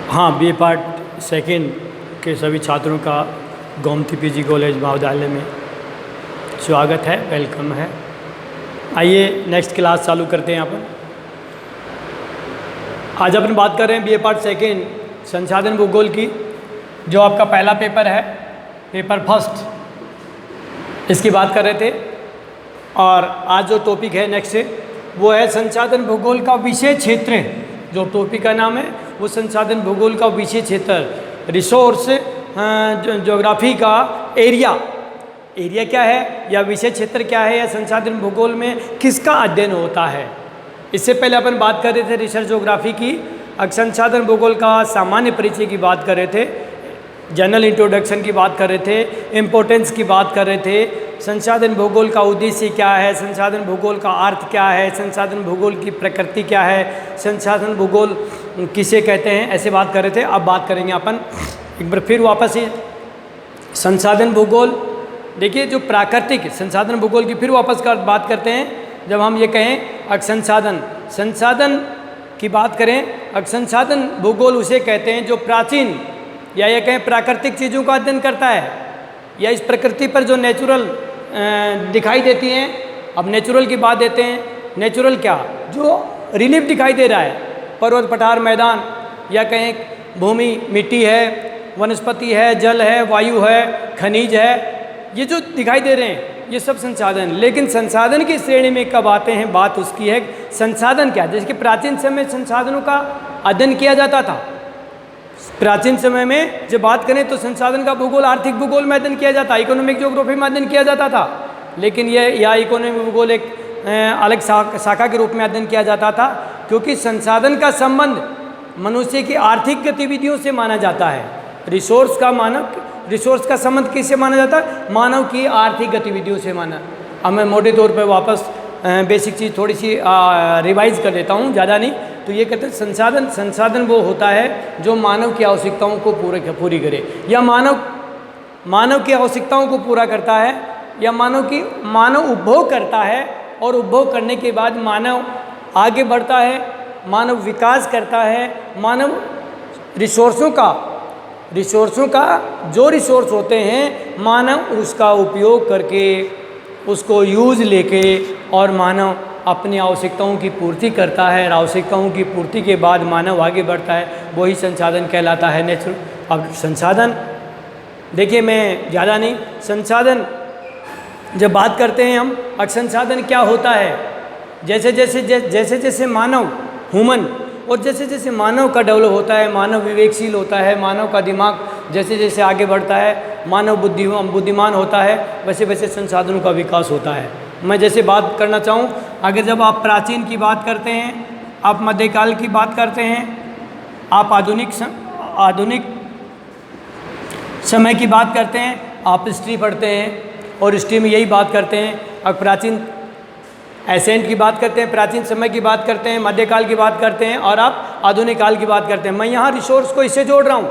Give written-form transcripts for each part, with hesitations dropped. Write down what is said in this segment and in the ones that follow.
हाँ, BA part second के सभी छात्रों का गोमती पीजी कॉलेज महाविद्यालय में स्वागत है, वेलकम है। आइए नेक्स्ट क्लास चालू करते हैं। यहाँ पर आज अपन बात कर रहे हैं बीए पार्ट सेकेंड संसाधन भूगोल की, जो आपका पहला पेपर है, पेपर फर्स्ट, इसकी बात कर रहे थे। और आज जो टॉपिक है नेक्स्ट वो है संसाधन भूगोल का विषय क्षेत्र। जो टॉपिक का नाम है वो संसाधन भूगोल का विषय क्षेत्र, रिसोर्स ज्योग्राफी का एरिया क्या है, या विषय क्षेत्र क्या है, या संसाधन भूगोल में किसका अध्ययन होता है। इससे पहले अपन बात कर रहे थे रिसर्च ज्योग्राफी की, संसाधन भूगोल का सामान्य परिचय की बात कर रहे थे, जनरल इंट्रोडक्शन की बात कर रहे थे, इम्पोर्टेंस की बात कर रहे थे, संसाधन भूगोल का उद्देश्य क्या है, संसाधन भूगोल का अर्थ क्या है, संसाधन भूगोल की प्रकृति क्या है, संसाधन भूगोल किसे कहते हैं, ऐसे बात कर रहे थे। अब बात करेंगे अपन एक बार फिर वापस से संसाधन भूगोल। देखिए, जो प्राकृतिक संसाधन भूगोल की फिर वापस बात करते हैं। जब हम ये कहें संसाधन की बात करें, संसाधन भूगोल उसे कहते हैं जो प्राचीन या ये कहें प्राकृतिक चीज़ों का अध्ययन करता है, या इस प्रकृति पर जो नेचुरल दिखाई देती हैं। अब नेचुरल की बात देते हैं, नेचुरल क्या, जो रिलीफ दिखाई दे रहा है, पर्वत पठार मैदान, या कहें भूमि मिट्टी है, वनस्पति है, जल है, वायु है, खनिज है, ये जो दिखाई दे रहे हैं ये सब संसाधन। लेकिन संसाधन की श्रेणी में कब आते हैं, बात उसकी है संसाधन क्या। जैसे कि प्राचीन समय में संसाधनों का अध्ययन किया जाता था। प्राचीन समय में जब बात करें तो संसाधन का भूगोल आर्थिक भूगोल में अध्ययन किया जाता, इकोनॉमिक ज्योग्राफी में अध्ययन किया जाता था। लेकिन यह इकोनॉमिक भूगोल एक अलग शाखा के रूप में अध्ययन किया जाता था, क्योंकि संसाधन का संबंध मनुष्य की आर्थिक गतिविधियों से माना जाता है। रिसोर्स का संबंध किससे माना जाता है, मानव की आर्थिक गतिविधियों से माना। अब मैं मोटे तौर पर वापस बेसिक चीज़ थोड़ी सी रिवाइज कर देता हूँ, ज़्यादा नहीं। तो ये कहते हैं संसाधन वो होता है जो मानव की आवश्यकताओं को पूरी करे, या मानव की आवश्यकताओं को पूरा करता है, या मानव उपभोग करता है, और उपभोग करने के बाद मानव आगे बढ़ता है, मानव विकास करता है। मानव रिसोर्सों का जो रिसोर्स होते हैं, मानव उसका उपयोग करके, उसको यूज़ लेके, और मानव अपनी आवश्यकताओं की पूर्ति करता है। और आवश्यकताओं की पूर्ति के बाद मानव आगे बढ़ता है, वही संसाधन कहलाता है, नेचुरल। अब संसाधन देखिए, मैं ज़्यादा नहीं, संसाधन जब बात करते हैं हम, अब संसाधन क्या होता है, जैसे मानव ह्यूमन, और जैसे जैसे मानव का डेवलप होता है, मानव विवेकशील होता है, मानव का दिमाग जैसे जैसे आगे बढ़ता है, मानव बुद्धिमान होता है, वैसे वैसे संसाधनों का विकास होता है। मैं जैसे बात करना चाहूँ, अगर जब आप प्राचीन की बात करते हैं, आप मध्यकाल की बात करते हैं, आप आधुनिक समय की बात करते हैं, आप हिस्ट्री पढ़ते हैं और हिस्ट्री में यही बात करते हैं। अब प्राचीन एसेंट की बात करते हैं, प्राचीन समय की बात करते हैं, मध्यकाल की बात करते हैं, और आप आधुनिक काल की बात करते हैं। मैं यहाँ रिसोर्स को इससे जोड़ रहा हूँ,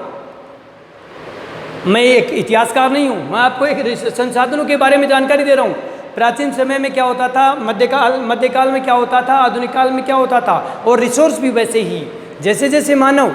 मैं एक इतिहासकार नहीं हूँ, मैं आपको एक संसाधनों के बारे में जानकारी दे रहा हूँ। प्राचीन समय में क्या होता था, मध्यकाल में क्या होता था, आधुनिक काल में क्या होता था, और रिसोर्स भी वैसे ही। जैसे जैसे मानव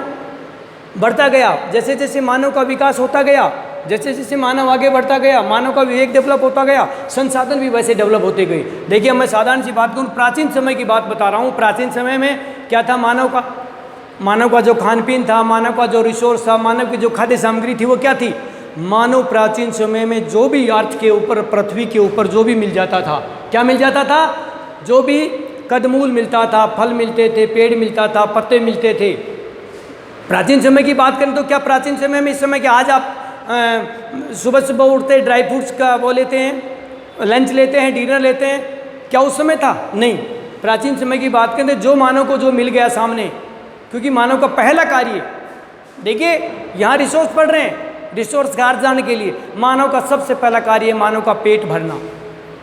बढ़ता गया, जैसे जैसे मानव का विकास होता गया, जैसे जैसे मानव आगे बढ़ता गया, मानव का विवेक डेवलप होता गया, संसाधन भी वैसे डेवलप होते गए। देखिए, मैं साधारण सी बात करूँ, प्राचीन समय की बात बता रहा हूँ। प्राचीन समय में क्या था, मानव का जो खान पीन था, मानव का जो रिसोर्स था, मानव की जो खाद्य सामग्री थी, वो क्या थी। मानव प्राचीन समय में जो भी अर्थ के ऊपर, पृथ्वी के ऊपर जो भी मिल जाता था, क्या मिल जाता था, जो भी कंदमूल मिलता था, फल मिलते थे, पेड़ मिलता था, पत्ते मिलते थे। प्राचीन समय की बात करें तो क्या प्राचीन समय में, इस समय क्या, आज आप सुबह सुबह उठते ड्राई फ्रूट्स का वो लेते हैं, लंच लेते हैं, डिनर लेते हैं, क्या उस समय था, नहीं। प्राचीन समय की बात करें तो जो मानव को जो मिल गया सामने, क्योंकि मानव का पहला कार्य, देखिए यहाँ रिसोर्स पढ़ रहे हैं, रिसोर्स का अर्थ जानने के लिए मानव का सबसे पहला कार्य है मानव का पेट भरना।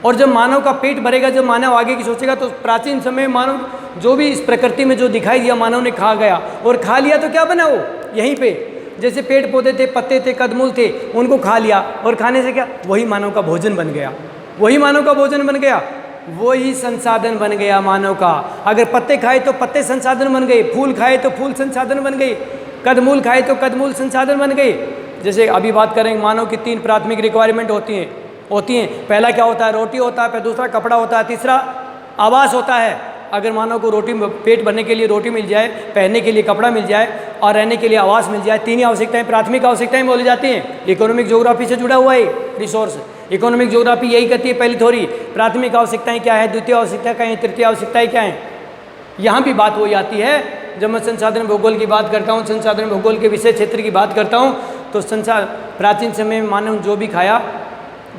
और जब मानव का पेट भरेगा, जब मानव आगे की सोचेगा, तो प्राचीन समय मानव जो भी इस प्रकृति में जो दिखाई दिया, मानव ने खा गया, और खा लिया तो क्या बना वो, यहीं पे जैसे पेड़ पौधे थे, पत्ते थे, कदमूल थे, उनको खा लिया, और खाने से क्या, वही मानव का भोजन बन गया, वही संसाधन बन गया मानव का। अगर पत्ते खाए तो पत्ते संसाधन बन गए, फूल खाए तो फूल संसाधन बन गए, कंदमूल खाए तो कंदमूल संसाधन बन गए। जैसे अभी बात करेंगे, मानव की 3 प्राथमिक रिक्वायरमेंट होती हैं। पहला क्या होता है? रोटी होता है, फिर दूसरा कपड़ा होता है, तीसरा आवास होता है। अगर मानव को रोटी, पेट भरने के लिए रोटी मिल जाए, पहनने के लिए कपड़ा मिल जाए और रहने के लिए आवास मिल जाए, 3 ही आवश्यकताएं, प्राथमिक आवश्यकताएं बोली जाती हैं। इकोनॉमिक ज्योग्राफी से जुड़ा हुआ है रिसोर्स। इकोनॉमिक ज्योग्राफी यही कहती है पहली थोड़ी, प्राथमिक आवश्यकताएं क्या है, द्वितीय आवश्यकता क्या है, तृतीय आवश्यकताएं क्या हैं। यहाँ भी बात वही आती है। जब मैं संसाधन भूगोल की बात करता हूँ, संसाधन भूगोल के विषय क्षेत्र की बात करता हूँ, तो प्राचीन समय में मानव जो भी खाया,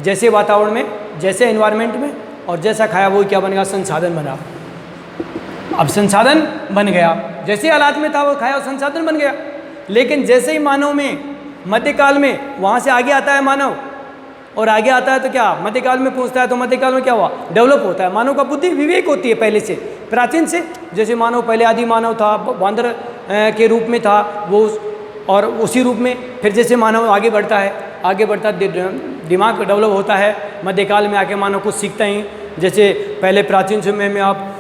जैसे वातावरण में, जैसे एनवायरनमेंट में और जैसा खाया, वही क्या बनेगा? संसाधन बना। अब संसाधन बन गया, जैसे हालात में था वो खाया और संसाधन बन गया। लेकिन जैसे ही मानव में मध्यकाल में, वहाँ से आगे आता है मानव, और आगे आता है तो क्या मध्यकाल में पहुँचता है, तो मध्यकाल में क्या हुआ? डेवलप होता है। मानव का बुद्धि विवेक होती है पहले से, प्राचीन से। जैसे मानव पहले आदि मानव था, बांदर के रूप में था वो, और उसी रूप में फिर जैसे मानव आगे बढ़ता है, दिमाग डेवलप होता है, मध्यकाल में आके मानव कुछ सीखता ही। जैसे पहले प्राचीन समय में आप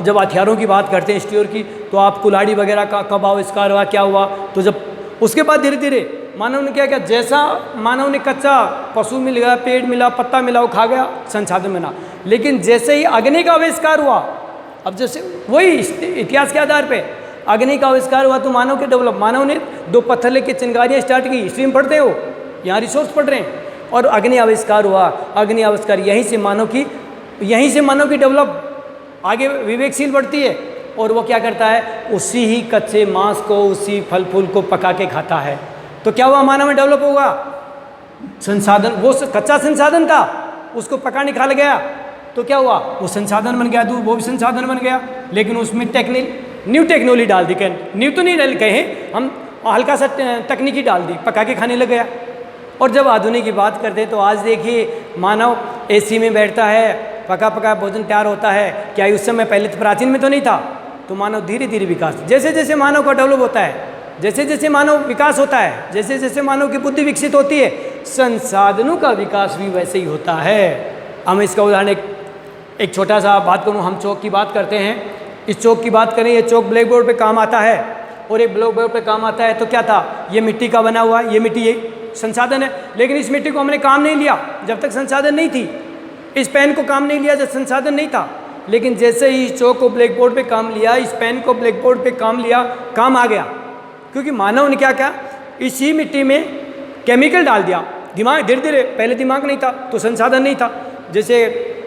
जब हथियारों की बात करते हैं, स्टीयर की, तो आप कुल्हाड़ी वगैरह का कब आविष्कार हुआ, क्या हुआ, तो जब उसके बाद धीरे धीरे मानव ने क्या किया, जैसा मानव ने कच्चा पशु मिल गया, पेड़ मिला, पत्ता मिला, वो खा गया, संसाधन बना। लेकिन जैसे ही अग्नि का आविष्कार हुआ, अब जैसे वही इतिहास के आधार पे अग्नि का आविष्कार हुआ, तो मानव के डेवलप, मानव ने 2 पत्थर लेके चिंगारियाँ स्टार्ट की। हिस्ट्री में पढ़ते हो, यहाँ रिसोर्स पढ़ रहे हैं, और अग्नि आविष्कार हुआ। अग्नि आविष्कार यहीं से मानव की डेवलप आगे विवेकशील बढ़ती है। और वो क्या करता है, उसी ही कच्चे मांस को, उसी फल फूल को पका के खाता है। तो क्या हुआ? मानव में डेवलप होगा संसाधन, वो कच्चा संसाधन था, उसको पका निकाल गया, तो क्या हुआ? वो संसाधन बन गया, दूध वो भी संसाधन बन गया। लेकिन उसमें न्यू टेक्नोलॉजी डाल दी, न्यू तो नहीं डाल कहे हम, हल्का सा तकनीकी डाल दी, पका के खाने लग गया। और जब आधुनिक की बात करते हैं, तो आज देखिए मानव एसी में बैठता है, पका पका भोजन तैयार होता है। क्या उस समय पहले तो प्राचीन में तो नहीं था? तो मानव धीरे धीरे विकास, जैसे जैसे मानव का डेवलप होता है, जैसे जैसे मानव विकास होता है, जैसे जैसे मानव की बुद्धि विकसित होती है, संसाधनों का विकास भी वैसे ही होता है। हम इसका उदाहरण एक छोटा सा बात करूँ, हम चौक की बात करते हैं, इस चौक की बात करें, ये चौक ब्लैक बोर्ड पे काम आता है, और एक ब्लैक बोर्ड पे काम आता है, तो क्या था? ये मिट्टी का बना हुआ, ये मिट्टी ये संसाधन है। लेकिन इस मिट्टी को हमने काम नहीं लिया जब तक संसाधन नहीं थी, इस पेन को काम नहीं लिया जब संसाधन नहीं था। लेकिन जैसे ही इस चौक को ब्लैक बोर्ड पे काम लिया, इस पेन को ब्लैक बोर्ड पे काम लिया, काम आ गया। क्योंकि मानव ने क्या किया, इसी मिट्टी में केमिकल डाल दिया। दिमाग धीरे धीरे, पहले दिमाग नहीं था तो संसाधन नहीं था, जैसे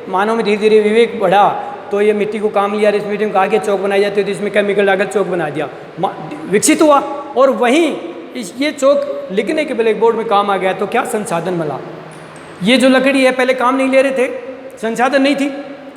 मानव में धीरे धीरे विवेक बढ़ा, तो ये मिट्टी को काम लिया, इस मिट्टी में आगे चौक बनाई जाती है, तो इसमें केमिकल डालकर चौक बना दिया, विकसित हुआ। और वहीं ये चौक लिखने के ब्लैक बोर्ड में काम आ गया, तो क्या संसाधन मिला। ये जो लकड़ी है पहले काम नहीं ले रहे थे, संसाधन नहीं थी,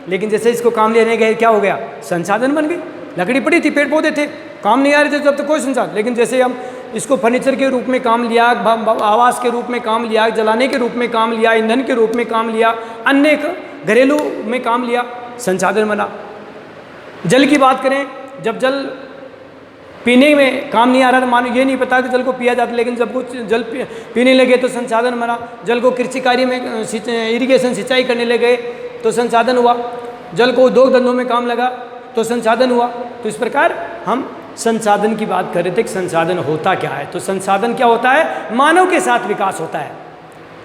लेकिन जैसे इसको काम लेने गए, क्या हो गया? संसाधन बन गई। लकड़ी पड़ी थी, पेड़ पौधे थे, काम नहीं आ रहे थे तब तो कोई संसाधन। लेकिन जैसे हम इसको फर्नीचर के रूप में काम लिया, आवास के रूप में काम लिया, जलाने के रूप में काम लिया, ईंधन के रूप में काम लिया, अन्य घरेलू में काम लिया, संसाधन बना। जल की बात करें, जब जल पीने में काम नहीं आ रहा था, मानो ये नहीं पता कि जल को पिया जाता, लेकिन जब कुछ जल पीने लगे तो संसाधन बना। जल को कृषि कार्य में इरिगेशन सिंचाई करने लगे तो संसाधन हुआ। जल को उद्योग धंधों में काम लगा तो संसाधन हुआ। तो इस प्रकार हम संसाधन की बात कर रहे थे कि संसाधन होता क्या है। तो संसाधन क्या होता है? मानव के साथ विकास होता है।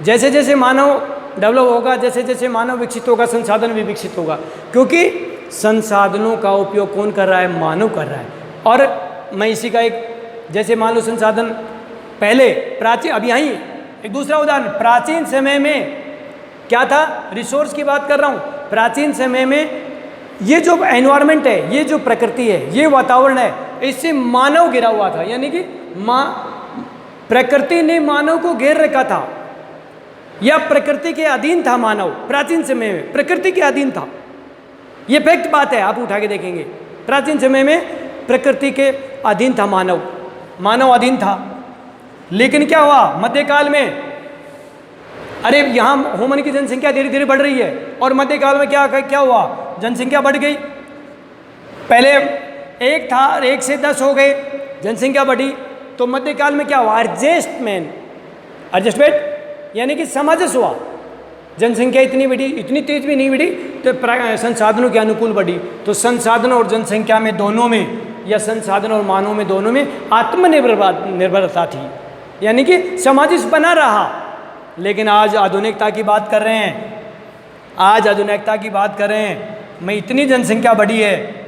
जैसे जैसे मानव डेवलप होगा, जैसे जैसे मानव विकसित होगा, संसाधन भी विकसित होगा। क्योंकि संसाधनों का उपयोग कौन कर रहा है? मानव कर रहा है। और मैं इसी का एक, जैसे मान लो संसाधन पहले प्राचीन, अब यहीं एक दूसरा उदाहरण, प्राचीन समय में क्या था? रिसोर्स की बात कर रहा हूँ। प्राचीन समय में ये जो एनवायरनमेंट है, ये जो प्रकृति है, ये वातावरण है, इससे मानव घिरा हुआ था। यानी कि प्रकृति ने मानव को घेर रखा था, या प्रकृति के अधीन था मानव। प्राचीन समय में प्रकृति के अधीन था, ये फैक्ट बात है, आप उठा के देखेंगे। प्राचीन समय में प्रकृति के अधीन था मानव, मानव अधीन था। लेकिन क्या हुआ मध्यकाल में? अरे यहाँ ह्यूमन की जनसंख्या धीरे धीरे बढ़ रही है, और मध्यकाल में क्या हुआ? जनसंख्या बढ़ गई। पहले एक था, 1 से 10 हो गए, जनसंख्या बढ़ी। तो मध्यकाल में क्या हुआ? एडजस्टमेंट, यानी कि सामंजस्य हुआ। जनसंख्या इतनी बढ़ी, इतनी तेज भी नहीं बढ़ी, तो संसाधनों के अनुकूल बढ़ी। तो संसाधनों और जनसंख्या में, दोनों में या संसाधन और मानव में दोनों में आत्मनिर्भरता थी, यानी कि सामाजिक बना रहा। लेकिन आज आधुनिकता की बात कर रहे हैं, आज आधुनिकता की बात कर रहे हैं, में इतनी जनसंख्या बढ़ी है,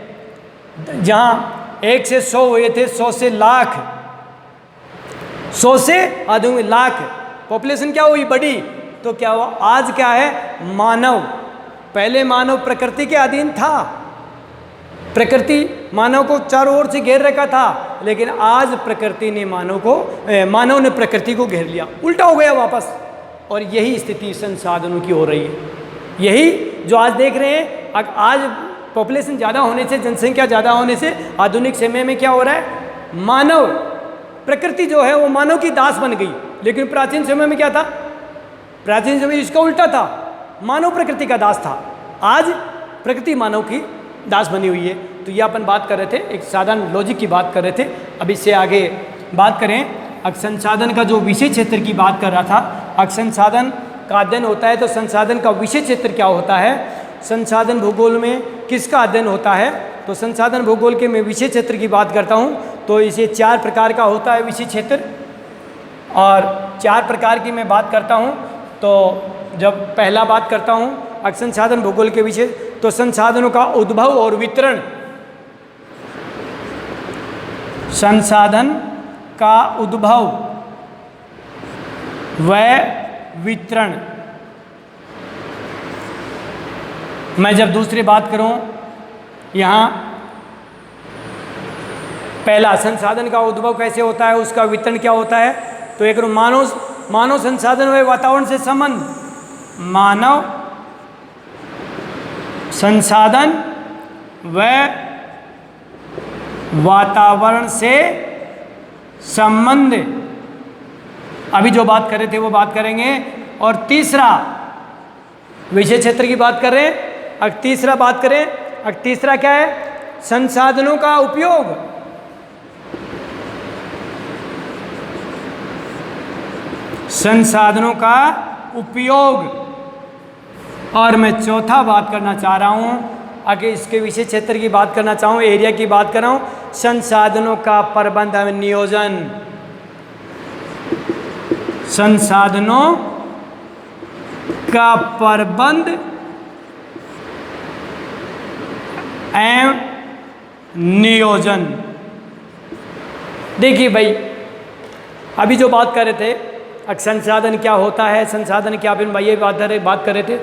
जहाँ 1 से 100 हुए थे, 100 से लाख, 100 से आधुनिक लाख, पॉपुलेशन क्या हुई, बढ़ी। तो क्या हुआ, आज क्या है, मानव, पहले मानव प्रकृति के अधीन था, प्रकृति मानव को चारों ओर से घेर रखा था, लेकिन आज प्रकृति ने मानव ने प्रकृति को घेर लिया, उल्टा हो गया वापस। और यही स्थिति संसाधनों की हो रही है, यही जो आज देख रहे हैं। आज पॉपुलेशन ज़्यादा होने से, जनसंख्या ज़्यादा होने से आधुनिक समय में क्या हो रहा है, मानव, प्रकृति जो है वो मानव की दास बन गई। लेकिन प्राचीन समय में क्या था, प्राचीन समय इसका उल्टा था, मानव प्रकृति का दास था। आज प्रकृति मानव की दास बनी हुई है। तो ये अपन बात कर रहे थे, एक साधारण लॉजिक की बात कर रहे थे। अब इससे आगे बात करें, संसाधन का जो विषय क्षेत्र की बात कर रहा था, संसाधन का अध्ययन होता है तो संसाधन का विषय क्षेत्र क्या होता है। संसाधन भूगोल में किसका अध्ययन होता है, तो संसाधन भूगोल के मैं विषय क्षेत्र की बात करता हूँ तो इसे 4 प्रकार का होता है विषय क्षेत्र, और 4 प्रकार की मैं बात करता हूँ। तो जब पहला बात करता हूँ संसाधन भूगोल के विषय, तो संसाधनों का उद्भव और वितरण, संसाधन का उद्भव व वितरण। मैं जब दूसरी बात करूं, यहाँ पहला संसाधन का उद्भव कैसे होता है, उसका वितरण क्या होता है। तो एक मानव संसाधन व वातावरण से संबंध, मानव संसाधन व वातावरण से संबंध, अभी जो बात कर रहे थे वो बात करेंगे। और तीसरा विषय क्षेत्र की बात कर रहे हैं, अब तीसरा बात करें, अब तीसरा क्या है, संसाधनों का उपयोग, संसाधनों का उपयोग। और मैं चौथा बात करना चाह रहा हूं, आगे इसके विषय क्षेत्र की बात करना चाहूँ, एरिया की बात कर रहा हूँ, संसाधनों का प्रबंध एवं नियोजन, संसाधनों का प्रबंध एवं नियोजन। देखिए भाई, अभी जो बात कर रहे थे संसाधन क्या होता है, संसाधन क्या, फिर भाई ये बात कर रहे थे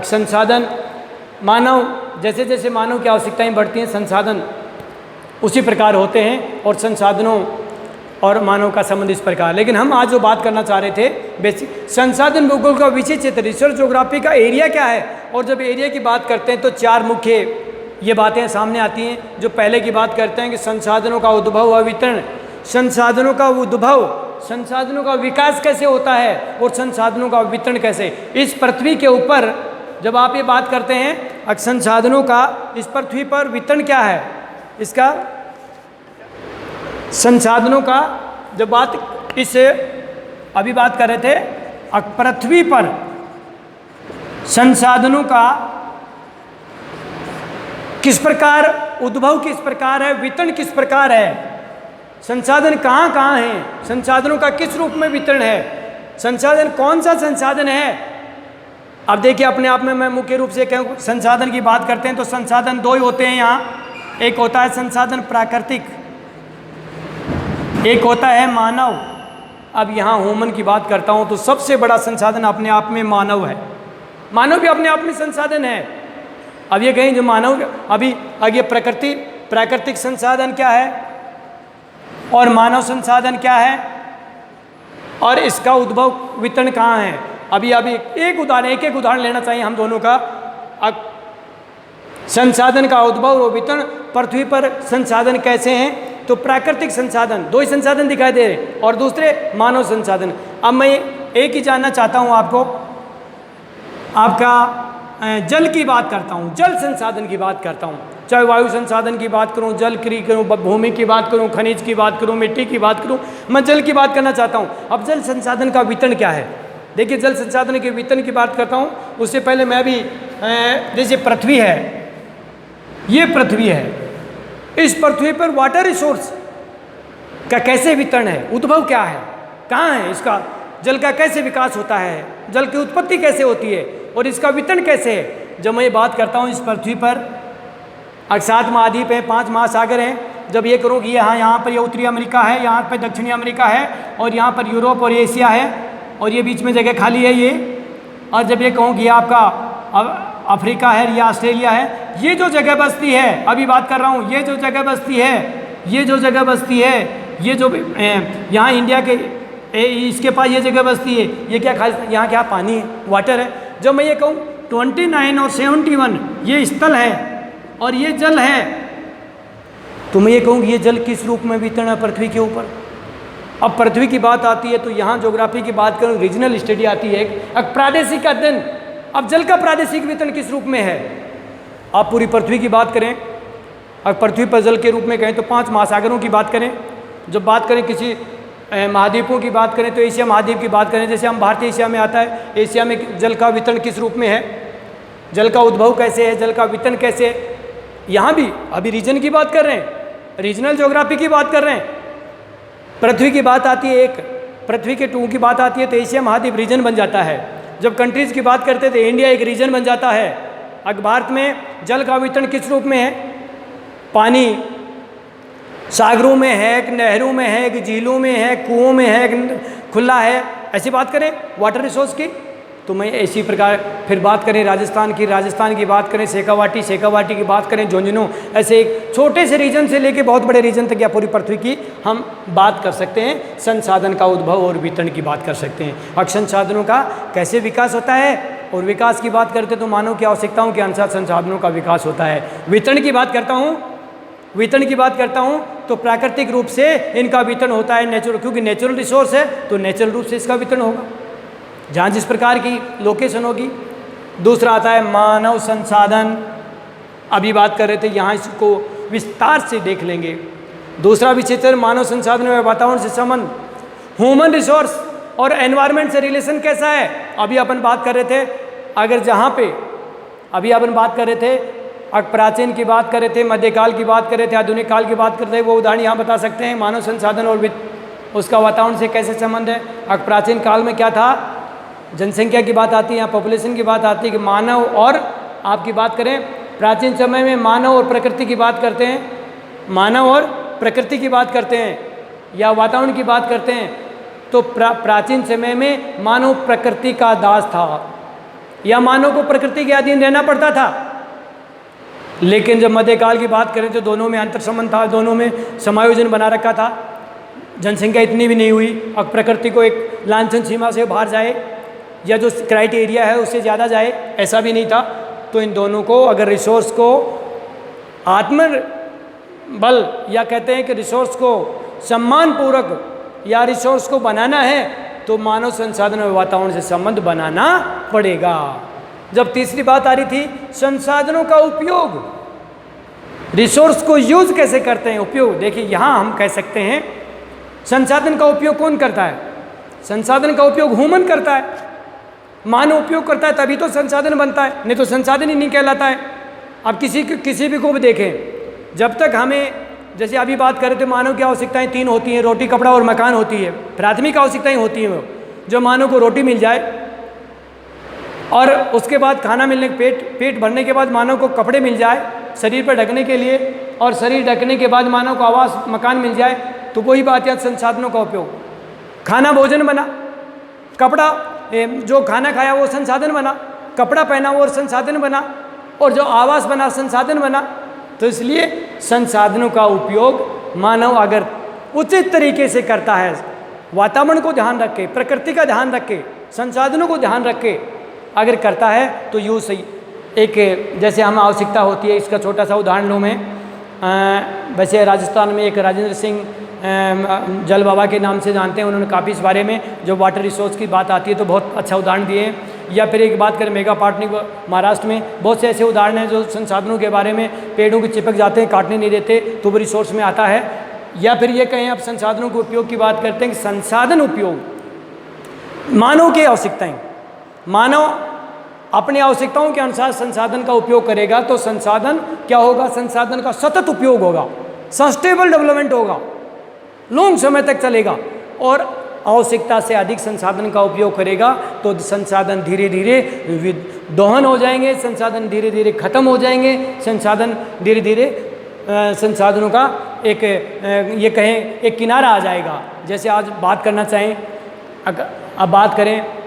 संसाधन, मानव, जैसे जैसे मानव की आवश्यकताएं बढ़ती हैं संसाधन उसी प्रकार होते हैं, और संसाधनों और मानव का संबंध इस प्रकार। लेकिन हम आज जो बात करना चाह रहे थे बेसिक संसाधन भूगोल का विषय क्षेत्र, रिसर्च ज्योग्राफी का एरिया क्या है। और जब एरिया की बात करते हैं तो 4 मुख्य ये बातें सामने आती हैं। जो पहले की बात करते हैं कि संसाधनों का उद्भव व वितरण, संसाधनों का उद्भव, संसाधनों का विकास कैसे होता है और संसाधनों का वितरण कैसे। इस पृथ्वी के ऊपर जब आप ये बात करते हैं संसाधनों का, इस पृथ्वी पर वितरण क्या है इसका, संसाधनों का जब बात इससे अभी बात कर रहे थे, पृथ्वी पर संसाधनों का किस प्रकार उद्भव, किस प्रकार है, वितरण किस प्रकार है, संसाधन कहाँ कहाँ हैं, संसाधनों का किस रूप में वितरण है, संसाधन कौन सा संसाधन है। अब देखिए अपने आप में मैं मुख्य रूप से कहूँ, संसाधन की बात करते हैं तो संसाधन 2 ही होते हैं यहाँ, एक होता है संसाधन प्राकृतिक, एक होता है मानव। अब यहाँ ह्यूमन की बात करता हूँ तो सबसे बड़ा संसाधन अपने आप में मानव है, मानव भी अपने आप में संसाधन है। अब ये कहें जो मानव, अभी आगे प्रकृति, प्राकृतिक संसाधन क्या है और मानव संसाधन क्या है, और इसका उद्भव वितरण कहाँ है। अभी एक उदाहरण लेना चाहिए हम दोनों का। संसाधन का उद्भव और वितरण, पृथ्वी पर संसाधन कैसे हैं, तो प्राकृतिक संसाधन 2 ही संसाधन दिखाई दे रहे, और दूसरे मानव संसाधन। अब मैं एक ही जानना चाहता हूँ आपको, आपका जल की बात करता हूँ, जल संसाधन की बात करता हूँ, चाहे वायु संसाधन की बात करूँ, जल की करूँ, भूमि की बात करूँ, खनिज की बात करूँ, मिट्टी की बात करूँ, मैं जल की बात करना चाहता हूँ। अब जल संसाधन का वितरण क्या है, देखिए जल संसाधन के वितरण की बात करता हूँ। उससे पहले मैं भी जैसे पृथ्वी है, ये पृथ्वी है, इस पृथ्वी पर वाटर रिसोर्स का कैसे वितरण है, उद्भव क्या है, कहाँ है इसका, जल का कैसे विकास होता है, जल की उत्पत्ति कैसे होती है और इसका वितरण कैसे है। जब मैं ये बात करता हूँ इस पृथ्वी पर 7 महाद्वीप हैं, 5 महासागर हैं, जब ये करूँ कि यहाँ पर ये उत्तरी अमेरिका है, यहाँ पर दक्षिणी अमेरिका है और यहाँ पर यूरोप और एशिया है और ये बीच में जगह खाली है ये, और जब ये कहूँ कि ये आपका अफ्रीका है या ऑस्ट्रेलिया है, ये जो जगह बस्ती है, अभी बात कर रहा हूँ, ये जो जगह बस्ती है, ये जो जगह बस्ती है, ये जो यहाँ इंडिया के इसके पास ये जगह बस्ती है, ये क्या खास, यहाँ क्या पानी है, वाटर है। जब मैं ये कहूँ 29 और 71 ये स्थल है और ये जल है, तो मैं ये कहूँ कि ये जल किस रूप में वितरण है पृथ्वी के ऊपर। अब पृथ्वी की बात आती है तो यहाँ ज्योग्राफी की बात करूँ, रीजनल स्टडी आती है, एक प्रादेशिक अध्ययन। अब जल का प्रादेशिक वितरण किस रूप में है। आप पूरी पृथ्वी की बात करें, अब पृथ्वी पर जल के रूप में कहें तो 5 महासागरों की बात करें, जब बात करें किसी महाद्वीपों की बात करें तो एशिया महाद्वीप की बात करें, जैसे हम भारतीय एशिया में आता है, एशिया में जल का वितरण किस रूप में है, जल का उद्भव कैसे है, जल का वितरण कैसे है। यहाँ भी अभी रीजन की बात कर रहे हैं, रीजनल ज्योग्राफी की बात कर रहे हैं। पृथ्वी की बात आती है, एक पृथ्वी के 2 की बात आती है तो एशिया महाद्वीप रीजन बन जाता है। जब कंट्रीज़ की बात करते हैं तो इंडिया एक रीजन बन जाता है। अब भारत में जल का वितरण किस रूप में है, पानी सागरों में है, एक नहरों में है, एक झीलों में है, कुओं में है, एक खुला है, ऐसी बात करें वाटर रिसोर्स की। तो मैं इसी प्रकार फिर बात करें राजस्थान की बात करें शेखावाटी की बात करें, झुंझुनू, ऐसे एक छोटे से रीजन से लेके बहुत बड़े रीजन तक या पूरी पृथ्वी की हम बात कर सकते हैं। संसाधन का उद्भव और वितरण की बात कर सकते हैं। अब संसाधनों का कैसे विकास होता है और विकास की बात करते तो मानव की आवश्यकताओं के अनुसार संसाधनों का विकास होता है। वितरण की बात करता हूँ तो प्राकृतिक रूप से इनका वितरण होता है, नेचुरल, क्योंकि नेचुरल रिसोर्स है तो नेचुरल रूप से इसका वितरण होगा जहाँ जिस प्रकार की लोकेशन होगी। दूसरा आता है मानव संसाधन, अभी बात कर रहे थे, यहाँ इसको विस्तार से देख लेंगे। दूसरा विषय मानव संसाधन में वातावरण से संबंध, ह्यूमन रिसोर्स और एनवायरनमेंट से रिलेशन कैसा है। अभी अपन बात कर रहे थे, अगर जहाँ पे अभी अपन बात कर रहे थे, प्राचीन की बात कर रहे थे, मध्यकाल की बात कर रहे थे, आधुनिक काल की बात कर रहे थे, वो उदाहरण यहाँ बता सकते हैं। मानव संसाधन और उसका वातावरण से कैसे संबंध है। प्राचीन काल में क्या था, जनसंख्या की बात आती है, यहाँ पॉपुलेशन की बात आती है कि मानव और आपकी बात करें, प्राचीन समय में मानव और प्रकृति की बात करते हैं, मानव और प्रकृति की बात करते हैं या वातावरण की बात करते हैं, तो प्राचीन समय में मानव प्रकृति का दास था या मानव को प्रकृति के अधीन रहना पड़ता था। लेकिन जब मध्यकाल की बात करें तो दोनों में अंतर संबंध था, दोनों में समायोजन बना रखा था। जनसंख्या इतनी भी नहीं हुई अब प्रकृति को एक लांछन सीमा से बाहर जाए या जो क्राइटेरिया है उससे ज़्यादा जाए, ऐसा भी नहीं था। तो इन दोनों को अगर रिसोर्स को आत्मबल या कहते हैं कि रिसोर्स को सम्मानपूर्वक या रिसोर्स को बनाना है तो मानव संसाधन और वातावरण से संबंध बनाना पड़ेगा। जब तीसरी बात आ रही थी संसाधनों का उपयोग, रिसोर्स को यूज कैसे करते हैं, उपयोग। देखिए यहाँ हम कह सकते हैं संसाधन का उपयोग कौन करता है, संसाधन का उपयोग ह्यूमन करता है, मानव उपयोग करता है, तभी तो संसाधन बनता है, नहीं तो संसाधन ही नहीं कहलाता है। अब किसी भी को भी देखें, जब तक हमें, जैसे अभी बात कर रहे थे, मानव की आवश्यकताएं 3 होती हैं, रोटी कपड़ा और मकान होती है, प्राथमिक आवश्यकताएं होती हैं। जो मानव को रोटी मिल जाए और उसके बाद खाना मिलने पेट भरने के बाद मानव को कपड़े मिल जाए शरीर पर ढकने के लिए, और शरीर ढकने के बाद मानव को आवास मकान मिल जाए, तो वही बात है संसाधनों का उपयोग। खाना भोजन बना, कपड़ा जो खाना खाया वो संसाधन बना, कपड़ा पहना वो संसाधन बना, और जो आवास बना संसाधन बना। तो इसलिए संसाधनों का उपयोग मानव अगर उचित तरीके से करता है, वातावरण को ध्यान रख के, प्रकृति का ध्यान रख के, संसाधनों को ध्यान रख के अगर करता है तो यूँ सही। एक जैसे हमें आवश्यकता होती है, इसका छोटा सा उदाहरण लूँ मैं। वैसे राजस्थान में एक राजेंद्र सिंह जल बाबा के नाम से जानते हैं, उन्होंने काफ़ी इस बारे में जो वाटर रिसोर्स की बात आती है तो बहुत अच्छा उदाहरण दिए हैं। या फिर एक बात करें मेगा पाटनी महाराष्ट्र में, बहुत से ऐसे उदाहरण हैं जो संसाधनों के बारे में, पेड़ों के चिपक जाते हैं, काटने नहीं देते, तो वो रिसोर्स में आता है। या फिर ये कहें आप संसाधनों के उपयोग की बात करते हैं कि संसाधन उपयोग मानव की आवश्यकताएं, मानव अपनी आवश्यकताओं के अनुसार संसाधन का उपयोग करेगा तो संसाधन क्या होगा, संसाधन का सतत उपयोग होगा, सस्टेनेबल डेवलपमेंट होगा, लंबे समय तक चलेगा। और आवश्यकता से अधिक संसाधन का उपयोग करेगा तो संसाधन धीरे धीरे दोहन हो जाएंगे, संसाधन धीरे धीरे खत्म हो जाएंगे, संसाधन धीरे धीरे संसाधनों का एक ये कहें एक किनारा आ जाएगा। जैसे आज बात करना चाहें, अब बात करें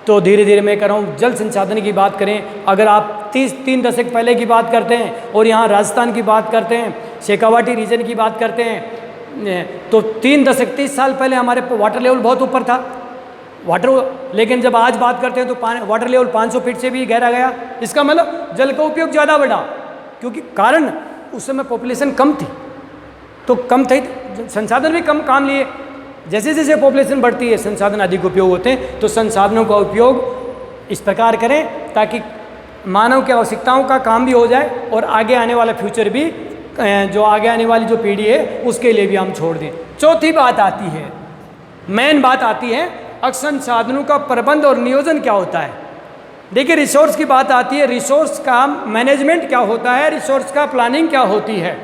तो धीरे धीरे मैं कर रहा हूँ जल संसाधन की बात करें, अगर आप 3 दशक पहले की बात करते हैं और यहाँ राजस्थान की बात करते हैं, शेखावाटी रीजन की बात करते हैं, तो 3 दशक 30 साल पहले हमारे वाटर लेवल बहुत ऊपर था लेकिन जब आज बात करते हैं तो वाटर लेवल 500 फीट से भी गहरा गया। इसका मतलब जल का उपयोग ज़्यादा बढ़ा, क्योंकि कारण उस समय पॉपुलेशन कम थी, तो कम थी, संसाधन भी कम काम लिए। जैसे जैसे पॉपुलेशन बढ़ती है संसाधन अधिक उपयोग होते हैं, तो संसाधनों का उपयोग इस प्रकार करें ताकि मानव की आवश्यकताओं का काम भी हो जाए और आगे आने वाला फ्यूचर भी, जो आगे आने वाली जो पीढ़ी है उसके लिए भी हम छोड़ दें। चौथी बात आती है, मेन बात आती है, संसाधनों का प्रबंध और नियोजन क्या होता है। देखिए रिसोर्स की बात आती है, रिसोर्स का मैनेजमेंट क्या होता है, रिसोर्स का प्लानिंग क्या होती है।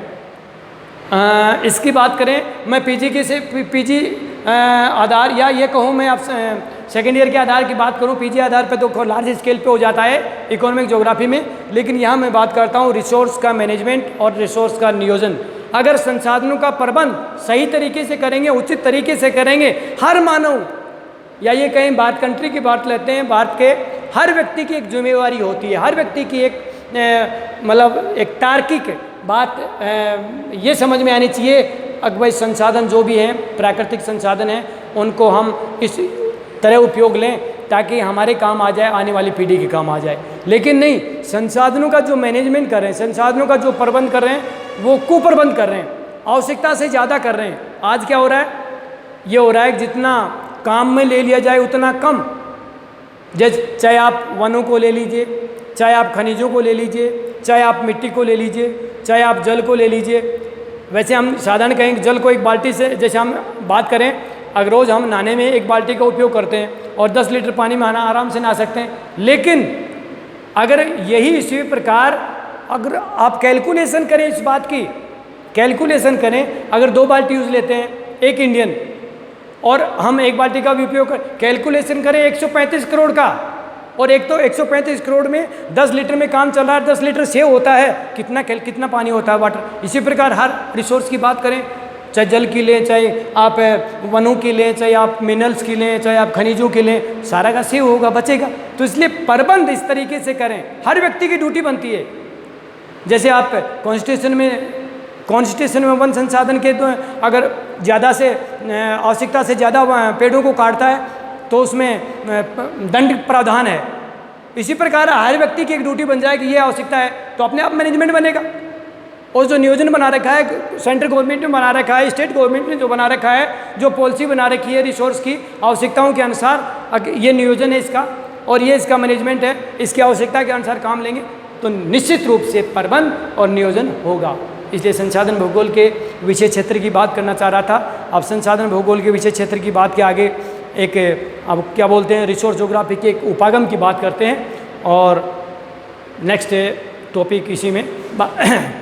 इसकी बात करें, मैं पीजी आधार या ये कहूँ मैं आप सेकेंड ईयर के आधार की बात करूँ, पीजी आधार पे तो लार्ज स्केल पे हो जाता है इकोनॉमिक ज्योग्राफी में, लेकिन यहाँ मैं बात करता हूँ रिसोर्स का मैनेजमेंट और रिसोर्स का नियोजन। अगर संसाधनों का प्रबंध सही तरीके से करेंगे, उचित तरीके से करेंगे, हर मानव या ये कहीं बात कंट्री की बात लेते हैं, भारत के हर व्यक्ति की एक जिम्मेवारी होती है, हर व्यक्ति की एक मतलब एक तार्किक बात ये समझ में आनी चाहिए कि भाई संसाधन जो भी हैं, प्राकृतिक संसाधन हैं, उनको हम इस तरह उपयोग लें ताकि हमारे काम आ जाए, आने वाली पीढ़ी के काम आ जाए। लेकिन नहीं, संसाधनों का जो मैनेजमेंट कर रहे हैं, संसाधनों का जो प्रबंध कर रहे हैं, वो कुप्रबंध कर रहे हैं, आवश्यकता से ज़्यादा कर रहे हैं। आज क्या हो रहा है, ये हो रहा है जितना काम में ले लिया जाए उतना कम। जैसे चाहे आप वनों को ले लीजिए, चाहे आप खनिजों को ले लीजिए, चाहे आप मिट्टी को ले लीजिए, चाहे आप जल को ले लीजिए। वैसे हम साधारण कहें जल को एक बाल्टी से, जैसे हम बात करें, अगर रोज़ हम नहाने में एक बाल्टी का उपयोग करते हैं और 10 लीटर पानी में आराम से नहा सकते हैं, लेकिन अगर यही इसी प्रकार अगर आप कैलकुलेशन करें, इस बात की कैलकुलेशन करें, अगर 2 बाल्टी यूज़ लेते हैं एक इंडियन और हम एक बाल्टी का भी उपयोग कैलकुलेशन करें 135 करोड़ का, और एक तो 135 करोड़ में 10 लीटर में काम चल रहा है, 10 लीटर सेव होता है, कितना पानी होता है वाटर। इसी प्रकार हर रिसोर्स की बात करें, चाहे जल की लें, चाहे आप वनों की लें, चाहे आप मिनरल्स की लें, चाहे आप खनिजों की लें, सारा का सेव होगा, बचेगा। तो इसलिए प्रबंध इस तरीके से करें, हर व्यक्ति की ड्यूटी बनती है। जैसे आप कॉन्स्टिट्यूशन में वन संसाधन के तो अगर ज़्यादा से आवश्यकता से ज़्यादा पेड़ों को काटता है तो उसमें दंड प्रावधान है। इसी प्रकार हर व्यक्ति की एक ड्यूटी बन जाए कि ये आवश्यकता है, तो अपने आप मैनेजमेंट बनेगा। और जो नियोजन बना रखा है सेंट्रल गवर्नमेंट ने बना रखा है, स्टेट गवर्नमेंट ने जो बना रखा है, जो पॉलिसी बना रखी है रिसोर्स की आवश्यकताओं के अनुसार, ये नियोजन है इसका और ये इसका मैनेजमेंट है, इसकी आवश्यकता के अनुसार काम लेंगे तो निश्चित रूप से प्रबंध और नियोजन होगा। इसलिए संसाधन भूगोल के विषय क्षेत्र की बात करना चाह रहा था। अब संसाधन भूगोल के विषय क्षेत्र की बात के आगे एक अब क्या बोलते हैं रिसोर्स ज्योग्राफी के एक उपागम की बात करते हैं और नेक्स्ट टॉपिक इसी में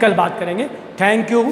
कल बात करेंगे। Thank you.